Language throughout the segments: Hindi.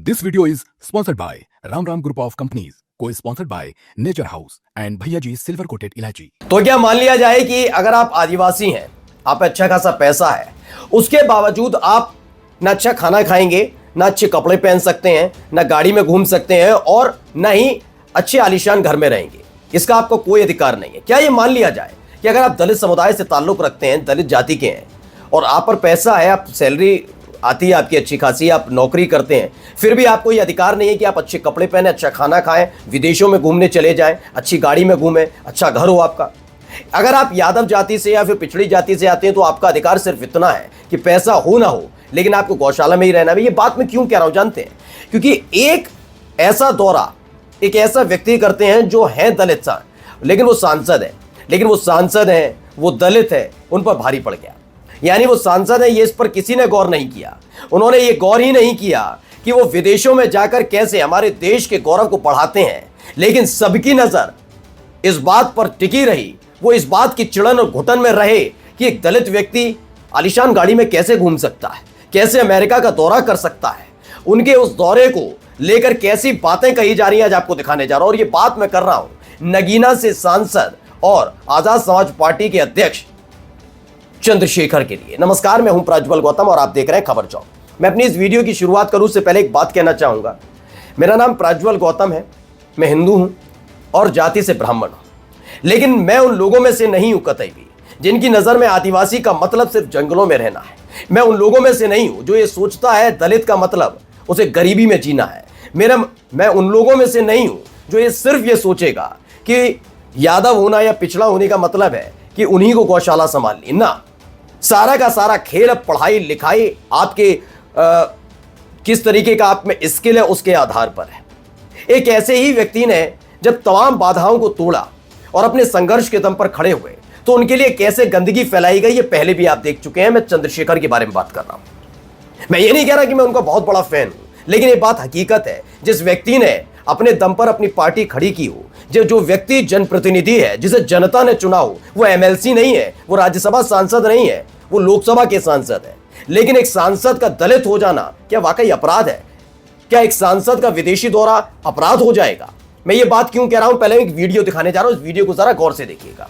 This video is sponsored by Ram Ram Group of Companies, co-sponsored by Nature House and Bhaiya Ji Silver Coated Ilaichi। तो क्या मान लिया जाए कि अगर आप आदिवासी हैं, आप पे अच्छा खासा पैसा है, उसके बावजूद आप ना अच्छा खाना खाएंगे, ना अच्छे कपड़े पहन सकते हैं, ना गाड़ी में घूम सकते हैं और ना ही अच्छे आलीशान घर में रहेंगे। इसका आपको कोई अधिकार नहीं है। क्या ये मान लिया जाए कि अगर आप दलित समुदाय से ताल्लुक रखते हैं, दलित जाति के हैं और आप पर पैसा है, आप सैलरी आती है आपकी अच्छी खासी, आप नौकरी करते हैं, फिर भी आपको ये अधिकार नहीं है कि आप अच्छे कपड़े पहने, अच्छा खाना खाएं, विदेशों में घूमने चले जाएं, अच्छी गाड़ी में घूमें, अच्छा घर हो आपका। अगर आप यादव जाति से या फिर पिछड़ी जाति से आते हैं तो आपका अधिकार सिर्फ इतना है कि पैसा हो ना हो लेकिन आपको गौशाला में ही रहना है। ये बात मैं क्यों कह रहा हूं जानते हैं? क्योंकि एक ऐसा दौरा एक ऐसा व्यक्ति करते हैं जो है दलित लेकिन वो सांसद है, वो दलित है, उन पर भारी पड़ गया। यानी वो सांसद है, ये इस पर किसी ने गौर नहीं किया। उन्होंने ये गौर ही नहीं किया कि वो विदेशों में जाकर कैसे हमारे देश के गौरव को बढ़ाते हैं, लेकिन सबकी नजर इस बात पर टिकी रही, वो इस बात की चिड़न और घुटन में रहे कि एक दलित व्यक्ति आलीशान गाड़ी में कैसे घूम सकता है, कैसे अमेरिका का दौरा कर सकता है। उनके उस दौरे को लेकर कैसी बातें कही जा रही हैं आज आपको दिखाने जा रहा हूं। और ये बात मैं कर रहा हूं नगीना से सांसद और आजाद समाज पार्टी के अध्यक्ष चंद्रशेखर के लिए। नमस्कार, मैं हूं प्रज्वल गौतम और आप देख रहे हैं खबर चौक। मैं अपनी इस वीडियो की शुरुआत करूं उससे पहले एक बात कहना चाहूंगा। मेरा नाम प्रज्वल गौतम है, मैं हिंदू हूं और जाति से ब्राह्मण हूं, लेकिन मैं उन लोगों में से नहीं हूं कतई भी जिनकी नजर में आदिवासी का मतलब सिर्फ जंगलों में रहना है। मैं उन लोगों में से नहीं हूं जो ये सोचता है दलित का मतलब उसे गरीबी में जीना है। मैं उन लोगों में से नहीं हूं जो ये सिर्फ ये सोचेगा कि यादव होना या पिछड़ा होने का मतलब है कि उन्हीं को गौशाला संभालनी। ना, सारा का सारा खेल अब पढ़ाई लिखाई आपके किस तरीके का आप में स्किल है उसके आधार पर है। एक ऐसे ही व्यक्ति ने जब तमाम बाधाओं को तोड़ा और अपने संघर्ष के दम पर खड़े हुए तो उनके लिए कैसे गंदगी फैलाई गई ये पहले भी आप देख चुके हैं। मैं चंद्रशेखर के बारे में बात कर रहा हूं। मैं ये नहीं कह रहा कि मैं उनका बहुत बड़ा फैन हूं, लेकिन ये बात हकीकत है। जिस व्यक्ति ने अपने दम पर अपनी पार्टी खड़ी की हो, जो व्यक्ति जनप्रतिनिधि है, जिसे जनता ने चुना हो, वो एमएलसी नहीं है, वो राज्यसभा सांसद नहीं है, वो लोकसभा के सांसद है। लेकिन एक सांसद का दलित हो जाना क्या वाकई अपराध है? क्या एक सांसद का विदेशी दौरा अपराध हो जाएगा? मैं ये बात क्यों कह रहा हूं, पहले एक वीडियो दिखाने जा रहा हूं। इस वीडियो को जरा गौर से देखिएगा।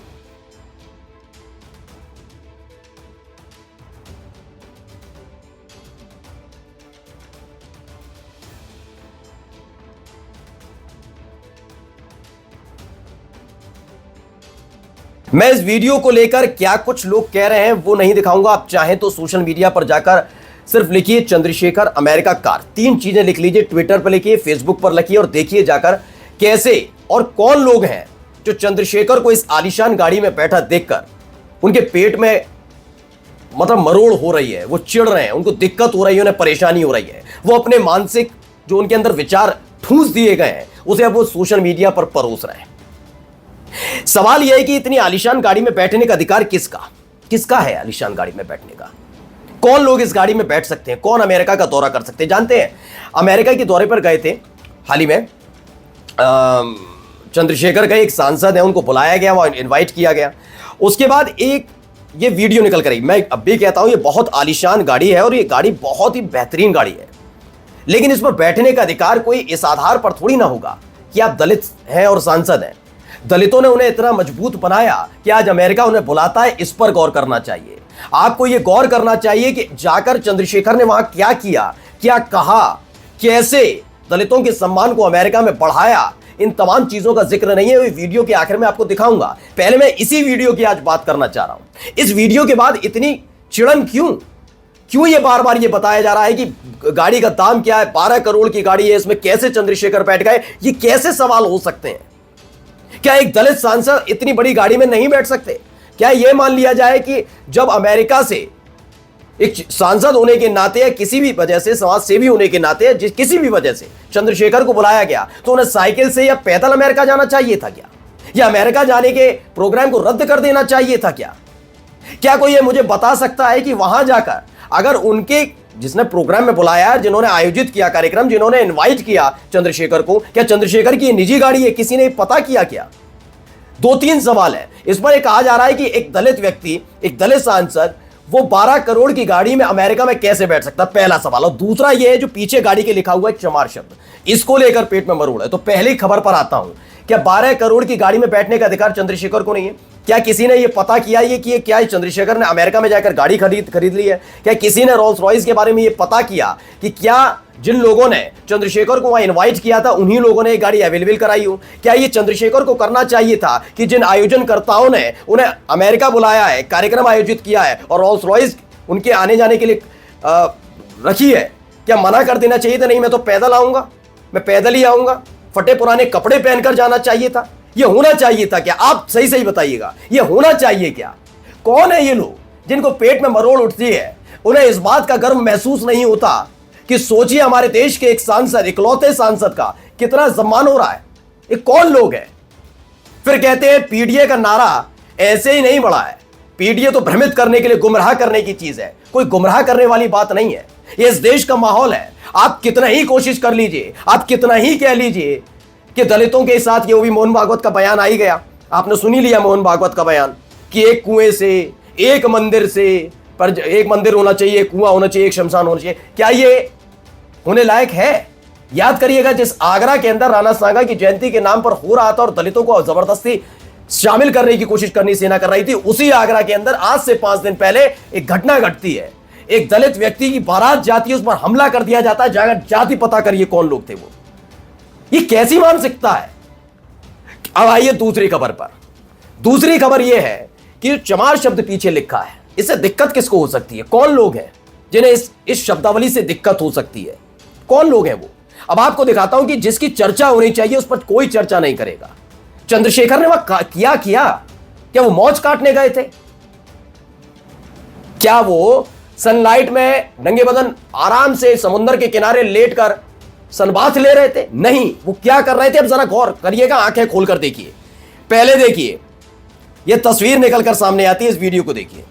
मैं इस वीडियो को लेकर क्या कुछ लोग कह रहे हैं वो नहीं दिखाऊंगा। आप चाहें तो सोशल मीडिया पर जाकर सिर्फ लिखिए चंद्रशेखर अमेरिका कार, 3 चीजें लिख लीजिए, ट्विटर पर लिखिए, फेसबुक पर लिखिए और देखिए जाकर कैसे और कौन लोग हैं जो चंद्रशेखर को इस आलीशान गाड़ी में बैठा देखकर उनके पेट में मतलब मरोड़ हो रही है, वो चिढ़ रहे हैं, उनको दिक्कत हो रही है, उन्हें परेशानी हो रही है। वो अपने मानसिक जो उनके अंदर विचार ठूंस दिए गए हैं उसे अब वो सोशल मीडिया पर परोस रहे हैं। सवाल यह है कि इतनी आलीशान गाड़ी में बैठने का अधिकार किसका है? आलीशान गाड़ी में बैठने का कौन लोग इस गाड़ी में बैठ सकते हैं? कौन अमेरिका का दौरा कर सकते हैं? जानते हैं, अमेरिका के दौरे पर गए थे हाल ही में चंद्रशेखर गए, एक सांसद है, उनको बुलाया गया, वो इनवाइट किया गया। उसके बाद एक ये वीडियो निकल कर आई। मैं अब भी कहता हूं ये बहुत आलीशान गाड़ी है और ये गाड़ी बहुत ही बेहतरीन गाड़ी है, लेकिन इस पर बैठने का अधिकार कोई इस आधार पर थोड़ी ना होगा कि आप दलित हैं और सांसद हैं। दलितों ने उन्हें इतना मजबूत बनाया कि आज अमेरिका उन्हें बुलाता है। इस पर गौर करना चाहिए। आपको यह गौर करना चाहिए कि जाकर चंद्रशेखर ने वहां क्या किया, क्या कहा, कैसे दलितों के सम्मान को अमेरिका में बढ़ाया। इन तमाम चीजों का जिक्र नहीं है, वीडियो के आखिर में आपको दिखाऊंगा। पहले मैं इसी वीडियो की आज बात करना चाह रहा हूं। इस वीडियो के बाद इतनी चिड़न क्यों ये बार बार ये बताया जा रहा है कि गाड़ी का दाम क्या है, 12 करोड़ की गाड़ी है, इसमें कैसे चंद्रशेखर बैठ गए? ये कैसे सवाल हो सकते हैं? क्या एक दलित सांसद इतनी बड़ी गाड़ी में नहीं बैठ सकते? क्या यह मान लिया जाए कि जब अमेरिका से एक सांसद होने के नाते या किसी भी वजह से, समाज सेवी होने के नाते, किसी भी वजह से चंद्रशेखर को बुलाया गया तो उन्हें साइकिल से या पैदल अमेरिका जाना चाहिए था क्या? या अमेरिका जाने के प्रोग्राम को रद्द कर देना चाहिए था क्या? क्या कोई यह मुझे बता सकता है कि वहां जाकर अगर उनके जिसने प्रोग्राम में बुलाया, जिन्होंने आयोजित किया कार्यक्रम, जिन्होंने इनवाइट किया चंद्रशेखर को, क्या चंद्रशेखर की निजी गाड़ी है? किसी ने पता किया क्या? 2-3 सवाल है इस पर। एक कहा जा रहा है कि एक दलित व्यक्ति, एक दलित सांसद वो 12 करोड़ की गाड़ी में अमेरिका में कैसे बैठ सकता? पहला सवाल। और दूसरा ये है जो पीछे गाड़ी के लिखा हुआ है चमार शब्द, इसको लेकर पेट में मरोड़ है। तो पहली खबर पर आता हूं, क्या 12 करोड़ की गाड़ी में बैठने का अधिकार चंद्रशेखर को नहीं है? क्या किसी ने ये पता किया ये कि क्या चंद्रशेखर ने अमेरिका में जाकर गाड़ी खरीद ली है? क्या किसी ने रोल्स रॉयस के बारे में ये पता किया कि क्या जिन लोगों ने चंद्रशेखर को वहां इनवाइट किया था उन्हीं लोगों ने ये गाड़ी अवेलेबल कराई हो? क्या ये चंद्रशेखर को करना चाहिए था कि जिन आयोजनकर्ताओं ने उन्हें अमेरिका बुलाया है, कार्यक्रम आयोजित किया है और रोल्स रॉयस उनके आने जाने के लिए रखी है, क्या मना कर देना चाहिए था? नहीं, मैं तो पैदल आऊंगा, मैं पैदल ही आऊंगा, फटे पुराने कपड़े पहनकर जाना चाहिए था? ये होना चाहिए था क्या? आप सही सही बताइएगा, ये होना चाहिए क्या? कौन है ये लोग जिनको पेट में मरोड़ उठती है? उन्हें इस बात का गर्व महसूस नहीं होता कि सोचिए हमारे देश के एक सांसद, इकलौते सांसद का कितना सम्मान हो रहा है। ये कौन लोग हैं? फिर कहते हैं पीडीए का नारा ऐसे ही नहीं बढ़ा है, पीडीए तो भ्रमित करने के लिए, गुमराह करने की चीज है। कोई गुमराह करने वाली बात नहीं है, ये इस देश का माहौल है। आप कितना ही कोशिश कर लीजिए, आप कितना ही कह लीजिए कि दलितों के साथ, ये भी मोहन भागवत का बयान आ ही गया, आपने सुनी लिया मोहन भागवत का बयान कि एक कुएं से, एक मंदिर से, पर एक मंदिर होना चाहिए, एक कुआं होना चाहिए, एक शमशान होना चाहिए। क्या ये होने लायक है? याद करिएगा, जिस आगरा के अंदर राणा सांगा की जयंती के नाम पर हो रहा था और दलितों को जबरदस्ती शामिल करने की कोशिश करनी सेना कर रही थी, उसी आगरा के अंदर आज से 5 दिन पहले एक घटना घटती है। एक दलित व्यक्ति की बारात जाती है, उस पर हमला कर दिया जाता है। जाकर जाति पता करिए कौन लोग थे वो। ये कैसी मानसिकता है? अब आइए दूसरी खबर पर। दूसरी खबर यह है कि चमार शब्द पीछे लिखा है, इससे दिक्कत किसको हो सकती है? कौन लोग हैं जिन्हें इस शब्दावली से दिक्कत हो सकती है? कौन लोग हैं वो? अब आपको दिखाता हूं कि जिसकी चर्चा होनी चाहिए उस पर कोई चर्चा नहीं करेगा। चंद्रशेखर ने वह किया क्या वो मौज काटने गए थे? क्या वो सनलाइट में नंगे बदन आराम से समुद्र के किनारे लेटकर सनबाथ ले रहे थे? नहीं, वो क्या कर रहे थे? अब जरा गौर करिएगा, आंखें खोलकर देखिए। पहले देखिए, यह तस्वीर निकलकर सामने आती है, इस वीडियो को देखिए।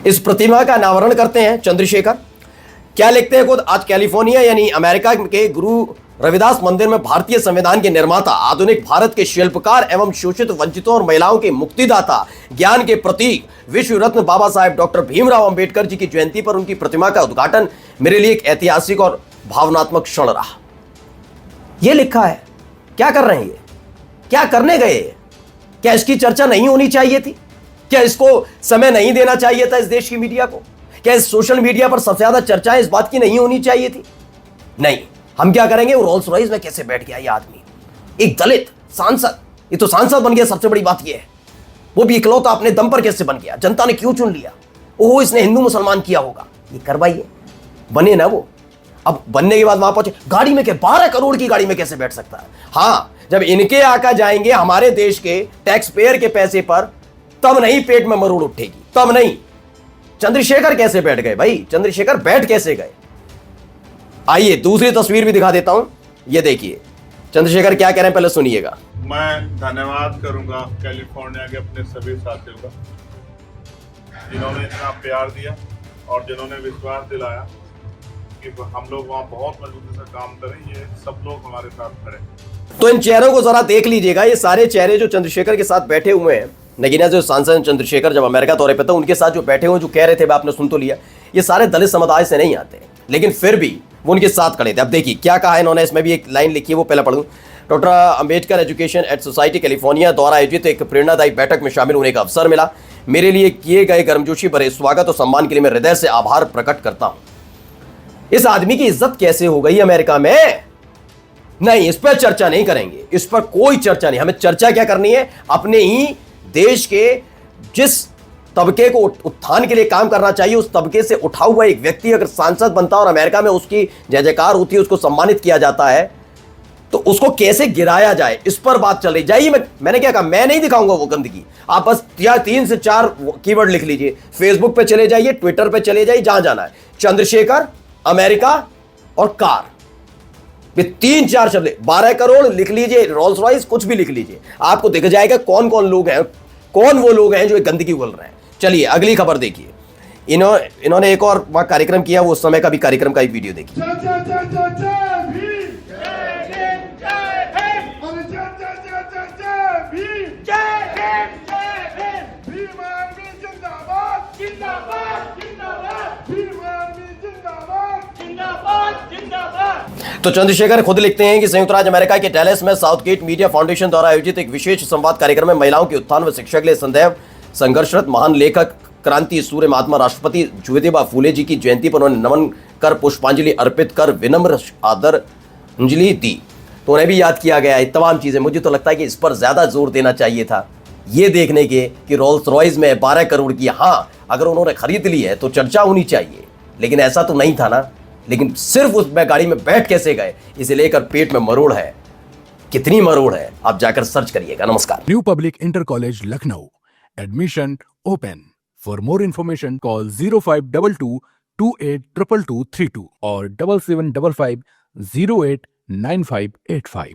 इस प्रतिमा का अनावरण करते हैं चंद्रशेखर। क्या लिखते हैं खुद? आज कैलिफोर्निया यानी अमेरिका के गुरु रविदास मंदिर में भारतीय संविधान के निर्माता, आधुनिक भारत के शिल्पकार एवं शोषित, वंचितों और महिलाओं के मुक्तिदाता, ज्ञान के प्रतीक, विश्व रत्न बाबा साहेब डॉक्टर भीमराव अंबेडकर जी की जयंती पर उनकी प्रतिमा का उद्घाटन मेरे लिए एक ऐतिहासिक और भावनात्मक क्षण रहा। यह लिखा है। क्या कर रहे हैं ये? क्या करने गए? क्या इसकी चर्चा नहीं होनी चाहिए थी? क्या इसको समय नहीं देना चाहिए था इस देश की मीडिया को? क्या इस सोशल मीडिया पर सबसे ज्यादा चर्चा इस बात की नहीं होनी चाहिए थी? नहीं, हम क्या करेंगे? वो रोल्स रॉयस में कैसे बैठ गया ये आदमी? एक दलित सांसद, ये तो सांसद बन गया, सबसे बड़ी बात ये है। वो भी इकलौता अपने दम पर कैसे बन गया? जनता ने क्यों चुन लिया? ओहो, इसने हिंदू मुसलमान किया होगा। ये करवाइए, बने ना वो। अब बनने के बाद वहां पहुंचे, गाड़ी में क्या 12 करोड़ की गाड़ी में कैसे बैठ सकता है? हाँ, जब इनके आका जाएंगे हमारे देश के टैक्स पेयर के पैसे पर, तब नहीं पेट में मरोड़ उठेगी, तब नहीं। चंद्रशेखर कैसे बैठ गए भाई? चंद्रशेखर बैठ कैसे गए? आइए दूसरी तस्वीर भी दिखा देता हूं, ये देखिए चंद्रशेखर क्या कह रहे हैं, पहले सुनिएगा। मैं धन्यवाद करूंगा कैलिफोर्निया के अपने सभी साथियों का, जिन्होंने इतना प्यार दिया और जिन्होंने विश्वास दिलाया कि हम लोग वहाँ बहुत मजबूती से काम करें। ये सब लोग हमारे साथ खड़े। तो इन चेहरों को जरा देख लीजिएगा, ये सारे चेहरे जो चंद्रशेखर के साथ बैठे हुए हैं। नगीना जो सांसद चंद्रशेखर जब अमेरिका दौरे पे था, उनके साथ जो बैठे हुए जो कह रहे थे, आपने सुन तो लिया, ये सारे दलित समुदाय से नहीं आते, लेकिन फिर भी वो उनके साथ खड़े थे। अब देखिए क्या कहा है इन्होंने, इसमें भी एक लाइन लिखी है, वो पहले पढ़ूं। Doctor Ambedkar education at society California द्वारा आयोजित एक प्रेरणादायी बैठक में शामिल होने का अवसर मिला। मेरे लिए किए गए गर्मजोशी भरे स्वागत और सम्मान के लिए मैं हृदय से आभार प्रकट करता हूं। इस आदमी की इज्जत कैसे हो गई अमेरिका में? नहीं, इस पर चर्चा नहीं करेंगे, इस पर कोई चर्चा नहीं। हमें चर्चा क्या करनी है? अपने ही देश के जिस तबके को उत्थान के लिए काम करना चाहिए, उस तबके से उठा हुआ एक व्यक्ति अगर सांसद बनता है और अमेरिका में उसकी जय जयकार होती है, उसको सम्मानित किया जाता है, तो उसको कैसे गिराया जाए, इस पर बात चल रही। जाइए, मैंने क्या कहा, मैं नहीं दिखाऊंगा वो गंदगी। आप बस 3 से 4 कीवर्ड लिख लीजिए, फेसबुक पे चले जाइए, ट्विटर पे चले जाइए, जहां जाना है, चंद्रशेखर, अमेरिका और कार, ये 3-4 शब्द, 12 करोड़ लिख लीजिए, रोल्स रॉयस, कुछ भी लिख लीजिए, आपको दिख जाएगा कौन कौन लोग हैं, कौन वो लोग हैं जो एक गंदगी उगल रहे हैं। चलिए अगली खबर देखिए। इन्होंने एक और वहां कार्यक्रम किया, वो उस समय का भी कार्यक्रम का एक वीडियो देखिए। तो चंद्रशेखर खुद लिखते हैं कि संयुक्त राज्य अमेरिका के डैलस में साउथगेट मीडिया फाउंडेशन द्वारा आयोजित एक विशेष संवाद कार्यक्रम में महिलाओं के उत्थान व शिक्षा के लिए संदैव संघर्षरत महान लेखक, क्रांति सूर्य महात्मा राष्ट्रपति ज्योतिबा फूले जी की जयंती पर उन्होंने नमन कर पुष्पांजलि अर्पित कर विनम्र आदरांजलि दी। तो उन्हें भी याद किया गया है। तमाम चीजें, मुझे तो लगता है कि इस पर ज्यादा जोर देना चाहिए था, ये देखने के कि रोल्स रॉयस में 12 करोड़ की, हाँ अगर उन्होंने खरीद ली है तो चर्चा होनी चाहिए, लेकिन ऐसा तो नहीं था ना। लेकिन सिर्फ उस गाड़ी में बैठ कैसे गए, इसे लेकर पेट में मरोड़ है। कितनी मरोड़ है, आप जाकर सर्च करिएगा। नमस्कार। New Public Inter College Lucknow. Admission open. For more information, call 0522 282232 or 7755 089585.